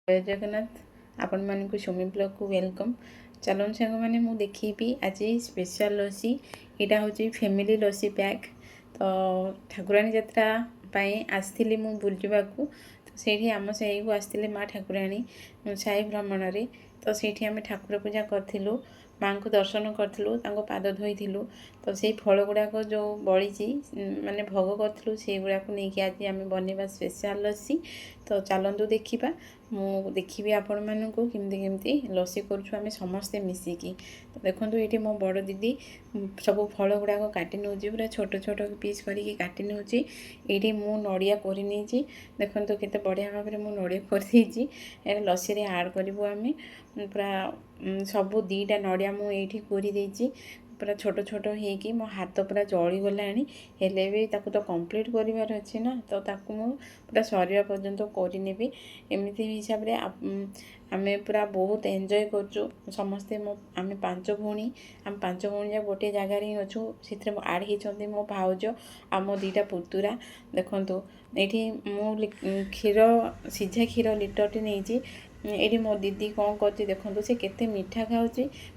जय जगन्नाथ आपण मानक सुमी ब्लॉग को वेलकम। चलन सांग मैंने मुझे देखी आज स्पेशल लसी यहाँ हूँ फैमिली लसी पैक। तो ठाकुराणी यात्रा आसती मु बुलवा तो से आम साई को आसते माँ ठाकुराणी साई भ्रमण में। तो से आम ठाकुर पूजा करूँ, माँ को दर्शन करूँ, पाद धोईलु। तो से फल गुड़ाक जो बड़ी माने भोग करूँ से गुड़ाक नहीं आज आम बनवा स्पेशल लसी। तो चलतु देखा मु देखी आपण मानक केमती केमती लसी करें समस्ते मिसिकी। तो देखो ये मो बड़ दीदी सब फल गुड़ाक काटि नौ पूरा छोट छोट पीस करके काटि नौ। ये मु नड़िया कर देखो केते बढ़िया भाव में मु नड़िया कर लसी रे आड करूँ आम पूरा सबू दीटा नड़िया मुझे कोरी देती पूरा छोट छोट होगी मो हाथ पूरा जली गलानी हेले भी ताकू तो कंप्लीट करिवार अछि ना। तो ताकू मु पूरा सरिया पर्यंत करिनेबी एमती हिसाब रे आमे पूरा बहुत एंजॉय करछु समस्ते। मो आमे पांच भौणी आम पांच भौणी जा गोटे जगार ही अच्छु से आड होती मो भाउज आ मो दीटा पुतुरा। देखंतु ये मु क्षीर सीझा क्षीर लिटरटे नहीं ये मो दीदी कौन करती देखो से केते मीठा खाऊँ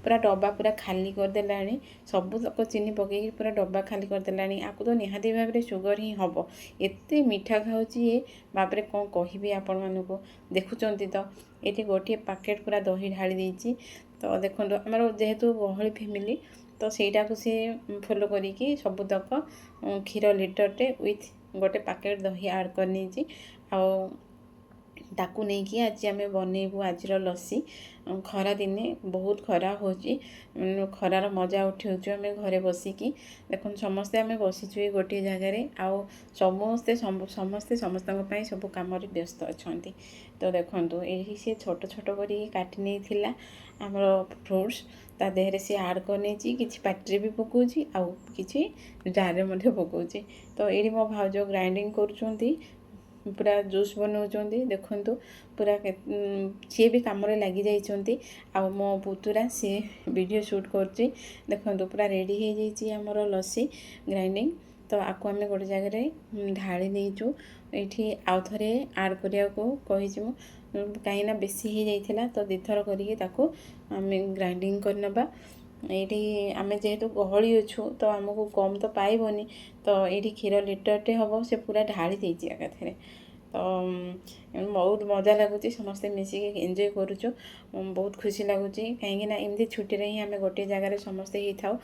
पूरा डब्बा पूरा खाली करदेला सबू तक चीनी पकई पूरा डब्बा खाली करदेला। आपको तो निहाती भाव में सुगर ही हम एत मीठा खाऊँ ये बाप रे कौन कहबी आपण मानक देखुंत। तो ये गोटे पैकेट पूरा दही ढाली देती। तो देखो आमर जेहेतु गहली फैमिली तो सहीटा को सी फॉलो करी सबूतक क्षीर लिटरटे विथ गोटे पैकेट दही आड कर ताकू नहीं कि आज आम बनइबू आज लसी। खरा दिने बहुत खरा हो खरार मजा उठाऊँ आम घरे बसिकी देखो समस्ते आम बसीचु गोटे जगार आउ समस्ते समस्ते समस्त सब कम व्यस्त अच्छा। तो देखो यही सी छोट छोट कर काटि नहीं आमर फ्रुट्स ता देहरे सी आड कर कि पार्टी भी पकाउची आउ कि जार में पकाउची। तो ये मो भाउज ग्राइंडिंग करुँच पूरा जूस बनाऊँ देखु पूरा सी भी कम लगी जाइए। आ मो पुतुरा सी वीडियो शूट कर देखो पूरा रेडी हो जाइए आमर लसी ग्राइंडिंग। तो आपको आम गोटे जगह ढाली देचु ये आउ थे आड करने को कही कहीं बेसी हो जाता तो दिथर करके ग्राइंडिंग करनबा। ये आम जेहेतु गहली अच्छु तो आमको कम तो पाइबनी। तो ये क्षीर लिटरटे हम से पूरा ढाली देती एकाथरे। तो बहुत मजा लगुच समस्ते मिसिक एंजॉय करुचु बहुत खुशी लगुच कहीं एमती छुट्टी ही आम गोटे जगार समस्ते ही था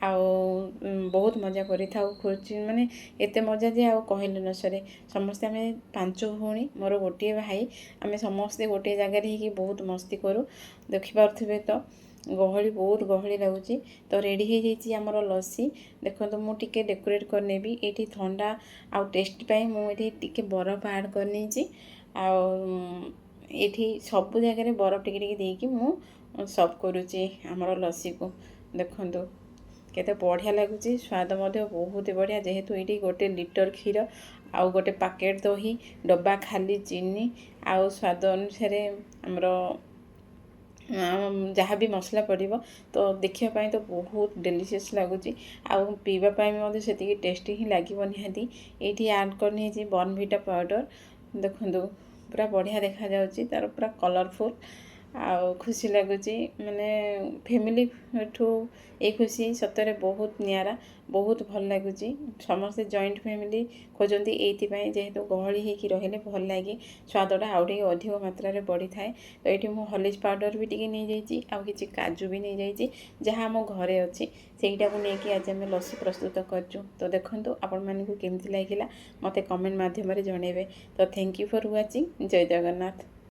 बहुत मजा करी खुशी माने एते मजा जे आ कहले न सरे। समस्ते आम पांच भौणी मोर गोटे भाई आम समस्ते गोटे जगार ही बहुत मस्ती करूँ देखिपे। तो गहली बहुत गहली लगुच। तो रेडी हो जाइए आमर लसी देखो तो मुझे डेकोरेट करनेबी ये ठंडा आउ टेस्ट पाई मुझे टी बरफ आड करनी ये सबू जगह बरफ टिके देकी मु सर्व करुच्ची आमर लसी को देखु केते बढ़िया लगुच स्वाद बहुत बढ़िया। जेहेतु ये गोटे लिटर क्षीर आउ गोटे पैकेट दही डब्बा खाली चीनी आउ स्वाद अनुसार आमर जहाँ भी मसला पड़ो तो देखापी तो बहुत डेलीशियस लगुच आउ पीवाई से टेस्टी ही लगे निहाती। ये आड करनी बॉर्नविटा पाउडर देखो पूरा बढ़िया देखा जाउची तार पूरा कलरफुल आउ खुशी लगुच माने फैमिली ठू ये खुशी सतरे बहुत नियारा बहुत भल लगुच। समस्ते जॉइंट फैमिली खोजती ये जेहेतु गहली होगी रहिले भल लगे स्वादटा आउ अधिक मात्रा रे बढ़ी थाए। तो ये मुझे हॉर्लिक्स पाउडर भी टी नहीं जाइए आउ कि काजू भी नहीं जाइए जहाँ आम घरे अच्छी सेटा को लेकिन आज आम लसी प्रस्तुत करचु। तो देखो आपण मानक केमती लगिला मते कमेंट माध्यम जनइबे। तो थैंक यू फॉर वाचिंग। जय जगन्नाथ।